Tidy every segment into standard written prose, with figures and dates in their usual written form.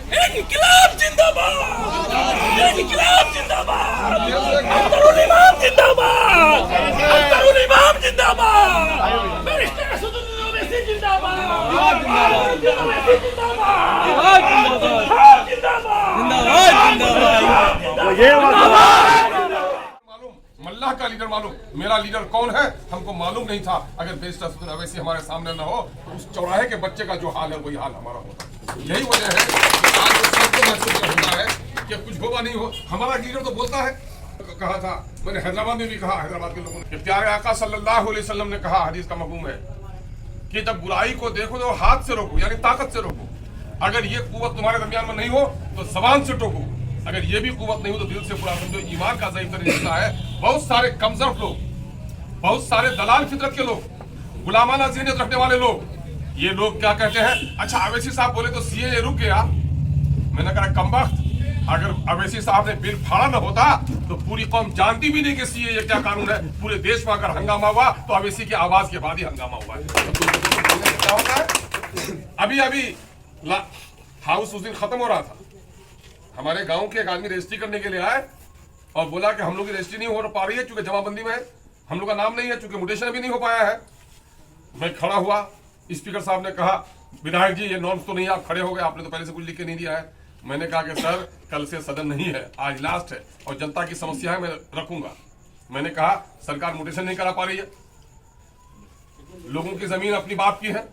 इनकलाब जिंदाबाद, इनकलाब जिंदाबाद, अख्तरुल इमाम जिंदाबाद, अख्तरुल इमाम जिंदाबाद, बैरिस्टर असदुद्दीन ओवैसी जिंदाबाद, असदुद्दीन ओवैसी जिंदाबाद, जिंदाबाद जिंदाबाद। मल्लाह का लीडर मालूम, मेरा लीडर कौन है हमको मालूम नहीं था। अगर बैरिस्टर असदुद्दीन ओवैसी हमारे सामने न हो तो उस चौराहे के बच्चे का जो हाल है वही हाल हमारा होता। यही वजह है कि आज सबको महसूस होता है कि कुछ होगा नहीं हो। हमारा लीडर तो बोलता है, कहा था मैंने हैदराबाद में भी कहा, हैदराबाद के लोगों ने, प्यारे आका सल्लल्लाहु अलैहि वसल्लम ने कहा, हदीस का मफहूम है कि जब बुराई को देखो तो हाथ से रोको, यानी ताकत से रोको। अगर ये कुव्वत तुम्हारे दरमियान में नहीं हो तो जबान से टोको। अगर ये भी कुव्वत नहीं हो तो दिल से पूरा समझो। ईमान का ज़ईफ़ तरीन हिस्सा है। बहुत सारे कमजोर लोग, बहुत सारे दलाल फितरत के लोग, गुलामाना ज़हनियत रखने वाले लोग, ये लोग क्या कहते हैं, अच्छा अवैसी साहब बोले तो सीए रुक गया। मैंने कहा कमबख्त, अगर अवैसी साहब ने बिल फाड़ा न होता तो पूरी कौम जानती भी नहीं कि सीए ये क्या कानून है। पूरे देश में अगर हंगामा हुआ तो अवैसी की आवाज के बाद ही हंगामा हुआ है। क्या होता है, अभी हाउस उस दिन खत्म हो रहा था, हमारे गांव के एक आदमी रजिस्ट्री करने के लिए आए और बोला कि हम लोग की रजिस्ट्री नहीं हो पा रही है क्योंकि जमाबंदी में है, हम लोग का नाम नहीं है, चूंकि म्यूटेशन भी नहीं हो पाया है। मैं खड़ा हुआ, स्पीकर साहब ने कहा विधायक जी ये नॉर्म्स तो नहीं, आप खड़े हो गए, आपने तो पहले से कुछ लिख के नहीं दिया है। मैंने कहा कि सर कल से सदन नहीं है, आज लास्ट है और जनता की समस्या है, मैं रखूंगा। मैंने कहा सरकार म्यूटेशन नहीं करा पा रही है, लोगों की जमीन अपनी बाप की है,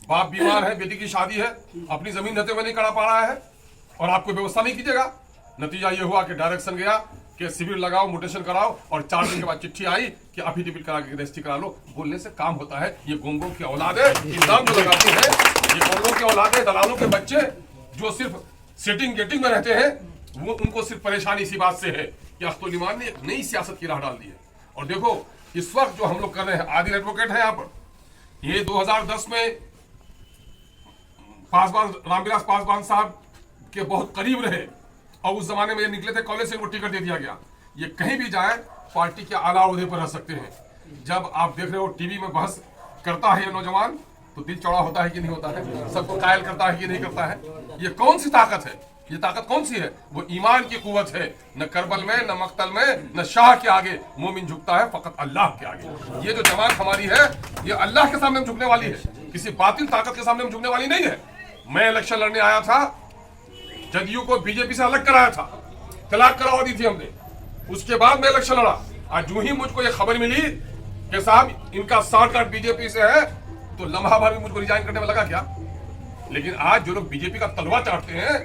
बाप बीमार है, बेटी की शादी है, अपनी जमीन रहते हुए नहीं करा पा रहा है और आपको व्यवस्था नहीं कीजिएगा। नतीजा ये हुआ कि डायरेक्शन गया कि शिविर लगाओ, म्यूटेशन कराओ और 4 दिन के बाद चिट्ठी आई कि अफिडेविट करा के रजिस्ट्री करा लो। बोलने से काम होता है। ये गोंगों की औलाद है, इल्जाम जो लगाते हैं, ये गोंगों की औलाद है, दलालों के बच्चे जो सिर्फ सेटिंग गेटिंग में रहते हैं, वो उनको सिर्फ परेशानी इसी बात से है कि अख्तरुल इमाम ने एक नई सियासत की राह डाल दी है। और देखो इस वक्त जो हम लोग कर रहे हैं, आदिल एडवोकेट है यहाँ पर, ये 2010 में पासवान रामविलास पासवान साहब के बहुत करीब रहे और उस जमाने में ये निकले थे कॉलेज से, इनको टिकट दे दिया गया। ये कहीं भी जाए पार्टी के आला ओहदे पर रह सकते हैं। जब आप देख रहे हो टीवी में बहस करता है ये नौजवान तो दिल चौड़ा होता है कि नहीं होता है, सबको कायल करता है कि नहीं करता है। ये कौन सी ताकत है, ये ताकत कौन सी है? वो ईमान की कुव्वत है। न करबल में, न मक्तल में, न शाह के आगे मोमिन झुकता है, फकत अल्लाह के आगे। ये जो जमात हमारी है ये अल्लाह के सामने झुकने वाली है, किसी बातिल ताकत के सामने झुकने वाली नहीं है। मैं इलेक्शन लड़ने आया था, जदयू को बीजेपी से अलग कराया था, तलाक करवा दी थी हमने, उसके बाद मैं इलेक्शन लड़ा। आज जो ही मुझको ये खबर मिली कि साहब इनका शॉर्टकट बीजेपी से है तो लम्हा भर में मुझको रिजाइन करने में लगा क्या। लेकिन आज जो लोग बीजेपी का तलवा चाटते हैं,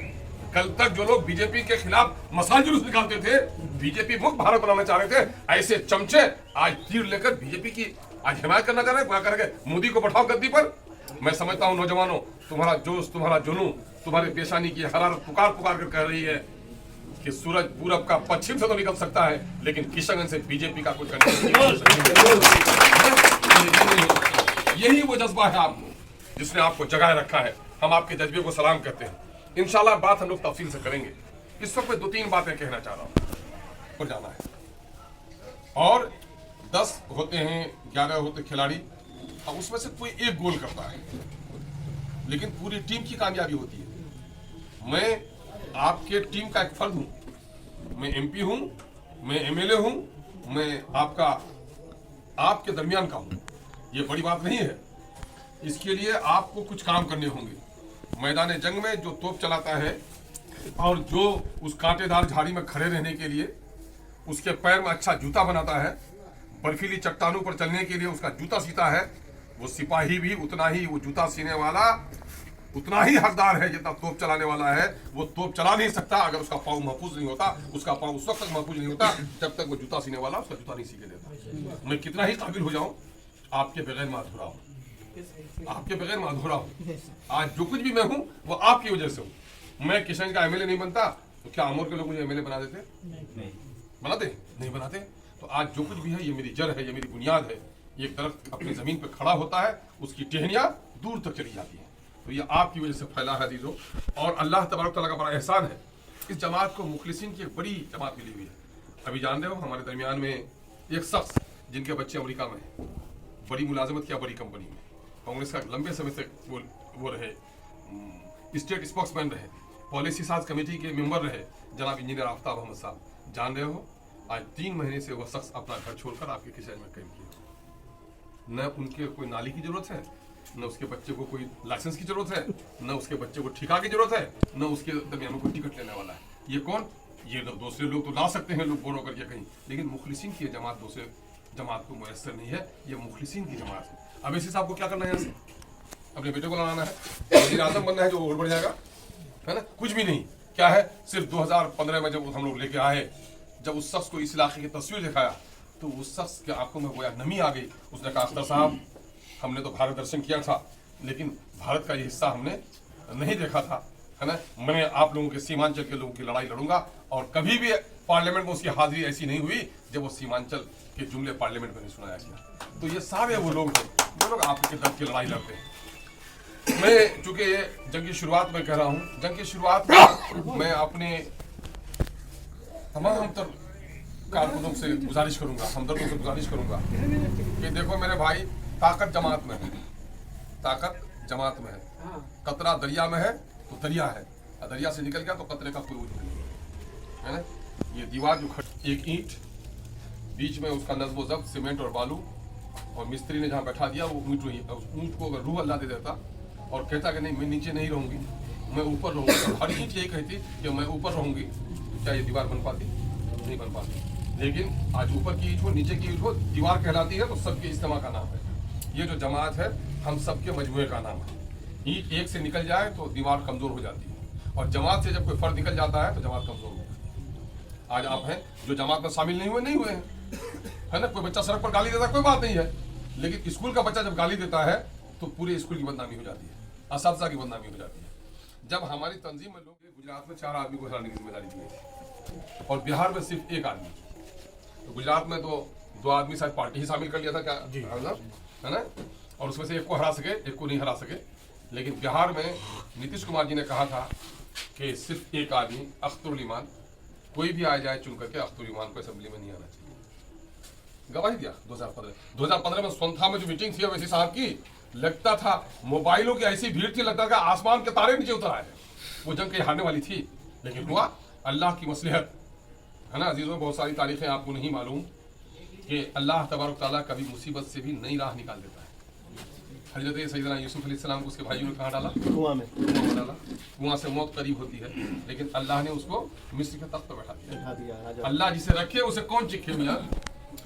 कल तक जो लोग बीजेपी के खिलाफ मसाल जुलूस निकालते थे, बीजेपी मुक्त भारत बनाना चाह रहे थे, ऐसे चमचे आज तीर लेकर बीजेपी की आज हिमायत करना चाह रहे हैं। करके मोदी को बैठाओ गद्दी पर। मैं समझता हूं नौजवानों, तुम्हारा जोश, तुम्हारा जुनून, तुम्हारे पेशानी की हरारत पुकार पुकार कर कह रही है कि सूरज पूरब का पश्चिम से तो निकल सकता है लेकिन किशनगंज से बीजेपी का कुछ नहीं। यही वो जज्बा है आपको जिसने आपको जगाए रखा है। हम आपके जज्बे को सलाम करते हैं। इंशाल्लाह बात हम लोग तफसील से करेंगे। इस वक्त मैं 2-3 बातें कहना चाह रहा हूँ और जाना है। और 10 होते हैं, 11 होते खिलाड़ी, और उसमें से कोई एक गोल करता है लेकिन पूरी टीम की कामयाबी होती है। मैं आपके टीम का एक फर्द हूं, मैं एमपी हूं, मैं एमएलए हूं, मैं आपके दरमियान का हूं। ये बड़ी बात नहीं है। इसके लिए आपको कुछ काम करने होंगे। मैदान जंग में जो तोप चलाता है और जो उस कांटेदार झाड़ी में खड़े रहने के लिए उसके पैर में अच्छा जूता बनाता है, बर्फीली चट्टानों पर चलने के लिए उसका जूता सीता है, वो सिपाही भी उतना ही, वो जूता सीने वाला उतना ही हकदार है जितना तोप चलाने वाला है। वो तोप चला नहीं सकता अगर उसका पाँव महफूज नहीं होता। उसका पाँव उस वक्त तक महफूज नहीं होता जब तक वो जूता सीने वाला उसका जूता नहीं सी के देता। मैं कितना ही काबिल हो जाऊं, आपके बगैर मैं अधूरा हूं, आपके बगैर मैं अधूरा हूं। आज जो कुछ भी मैं हूं वो आपकी वजह से हूं। मैं किशन का एमएलए नहीं बनता तो क्या अमोर के लोग मुझे एमएलए बना देते? बनाते नहीं बनाते। तो आज जो कुछ भी है ये मेरी जड़ है, ये मेरी बुनियाद है। ये दरख्त अपनी जमीन पर खड़ा होता है, उसकी टहनियां दूर तक चली जाती हैं। तो ये आपकी वजह से फैला है अजीजों। और अल्लाह तबारक तआला का बड़ा एहसान है, इस जमात को मुखलिसीन की एक बड़ी जमात मिली हुई है। अभी जानते हो हमारे दरमियान में एक शख्स जिनके बच्चे अमेरिका में हैं, बड़ी मुलाजमत किया बड़ी कंपनी में, कांग्रेस का लंबे समय से वो रहे, स्टेट स्पोक्समैन रहे, पॉलिसी साज कमेटी के मेंबर रहे जनाब इंजीनियर आफ्ताब अहमद साहब, जान रहे हो आज 3 महीने से वो शख्स अपना घर छोड़कर आपके किचन में कैद किया। न उनके कोई नाली की जरूरत है, न उसके बच्चे को कोई लाइसेंस की जरूरत है, न उसके बच्चे को ठिका की जरूरत है, न उसके दरमियान में कोई टिकट लेने वाला है। ये कौन? ये दूसरे लोग तो ला सकते हैं, लोग बोरो करके कहीं, लेकिन मुखलिसीन की जमात दूसरे जमात को मुयस्सर नहीं है। ये मुखलिसीन की जमात है। अब इसी साहब को क्या करना है? यहाँ से अपने बेटे को लाना है, वज़ीर आज़म बनना है जो और बढ़ जाएगा, है ना? कुछ भी नहीं। क्या है, सिर्फ 2015 में जब हम लोग लेके आए, जब उस शख्स को इस इलाके की तस्वीर दिखाया तो उस शख्स के आंखों में गोया नमी आ गई। उसने कहा अख्तर साहब, हमने तो भारत दर्शन किया था लेकिन भारत का ये हिस्सा हमने नहीं देखा था, है ना? मैं आप लोगों के सीमांचल के लोगों की लड़ाई लड़ूंगा और कभी भी पार्लियामेंट में उसकी हाजिरी ऐसी नहीं हुई जब वो सीमांचल के जुमले पार्लियामेंट में नहीं सुनाया गया। तो ये सारे वो लोग हैं जो लोग आपके दर्द की लड़ाई लड़ते हैं। मैं चूंकि ये जंग की शुरुआत में कह रहा हूँ, जंग की शुरुआत में मैं अपने तमाम कारकुनों से गुजारिश करूंगा, हमदर्दों से गुजारिश करूंगा कि देखो मेरे भाई, ताकत जमात में है, ताकत जमात में है। कतरा दरिया में है तो दरिया है, और दरिया से निकल गया तो कतरे का कोई वजूद नहीं है ना? ये दीवार जो एक ईंट बीच में उसका नज़्म ज़ब्त सीमेंट और बालू, और मिस्त्री ने जहाँ बैठा दिया वो ऊँट को अगर रूह अल्लाह दे देता और कहता कि नहीं मैं नीचे नहीं रहूंगी, मैं ऊपर रहूंगी, तो हर ईंट यही कहती कि मैं ऊपर रहूंगी, क्या ये दीवार बन पाती? नहीं बन पाती। लेकिन आज ऊपर की ईंट हो, नीचे की ईंट हो, दीवार कहलाती है तो सबके इज्तिमा का नाम है। ये जो जमात है हम सबके मजमूए का नाम है। ईंट एक से निकल जाए तो दीवार कमजोर हो जाती है, और जमात से जब कोई फर्द निकल जाता है तो जमात कमजोर हो जाती है। आज आप हैं जो जमात में शामिल नहीं हुए हैं, है ना? कोई बच्चा सड़क पर गाली देता है, कोई बात नहीं है, लेकिन स्कूल का बच्चा जब गाली देता है तो पूरे स्कूल की बदनामी हो जाती है, असातिज़ा की बदनामी हो जाती है। जब हमारी तंजीम में लोग, गुजरात में 4 आदमी को हराने की जिम्मेदारी दी थी और बिहार में सिर्फ 1 आदमी। तो गुजरात में तो 2 आदमी शायद पार्टी ही शामिल कर लिया था, क्या है ना? और उसमें से एक को हरा सके, एक को नहीं हरा सके। लेकिन बिहार में नीतीश कुमार जी ने कहा था कि सिर्फ 1 आदमी अख्तरुल ईमान, कोई भी आ जाए चुन करके अख्तरुल ईमान को असेंबली में नहीं आना चाहिए। गवाही दिया 2015 में सोनथा में जो मीटिंग थी वैसी साहब की, लगता था मोबाइलों की ऐसी भीड़ थी, लगता था आसमान के तारे नीचे उतर आए। वो जंग कहीं हारने वाली थी, लेकिन हुआ अल्लाह की मसलहत, है ना अजीजों? बहुत सारी तारीखें आपको नहीं मालूम कि अल्लाह तबारक तआला कभी मुसीबत से भी नई राह निकाल देता है। हजरत सैयदना यूसुफ अलैहिस्सलाम को उसके भाइयों ने कहाँ डाला? कुआं में डाला। कुआं से मौत करीब होती है, लेकिन अल्लाह ने उसको मिस्र के तख्त पर बैठा दिया। अल्लाह जिसे रखे उसे कौन चिखे मियां?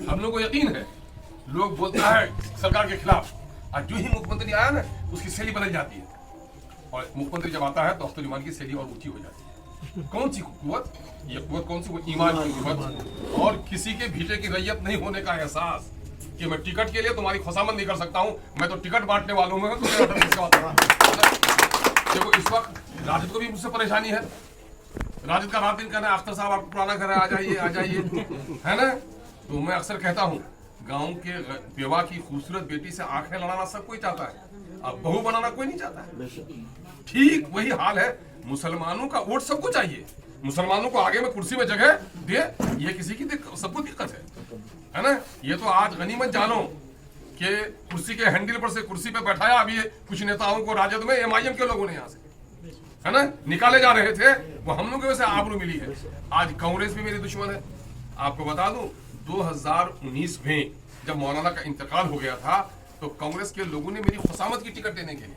हम लोग को यकीन है, लोग बोलता है सरकार के खिलाफ, आज जो ही मुख्यमंत्री आया ना उसकी शैली बदल जाती है, और मुख्यमंत्री जब आता है तो अख्तरुल ईमान की शैली और ऊंची हो जाती है। कौन सी कुव्वत? ये कुव्वत कौन सी? वो ईमान की कुव्वत, और किसी के भीटे की रैयत नहीं होने का एहसास कि मैं टिकट के लिए तुम्हारी खुशामद नहीं कर सकता हूँ, मैं तो टिकट बांटने वालों में हूँ। देखो इस वक्त राजद को भी मुझसे परेशानी है, राजद का रात दिन कहना है अख्तर साहब आपको पुराना घर है, आ जाइए आ जाइए, है ना? तो मैं अक्सर कहता हूँ गांव के बेवा की खूबसूरत बेटी से आंखें लड़ाना सब कोई चाहता है, अब बहू बनाना कोई नहीं चाहता है। ठीक वही हाल है, मुसलमानों का वोट सबको चाहिए, मुसलमानों को आगे में कुर्सी में जगह दे, ये किसी की सबको दिक्कत है ना? ये तो आज गनीमत जानो कि कुर्सी के हैंडल पर से कुर्सी पे बैठाया अभी कुछ नेताओं को राजद में MIM के लोगों ने यहाँ से, है ना, निकाले जा रहे थे, वो हम लोग की वजह से आबरू मिली है। आज कांग्रेस भी मेरी दुश्मन है। आपको बता दूं 2019 में जब मौलाना का इंतकाल हो गया था तो कांग्रेस के लोगों ने मेरी खुशामद की टिकट देने के लिए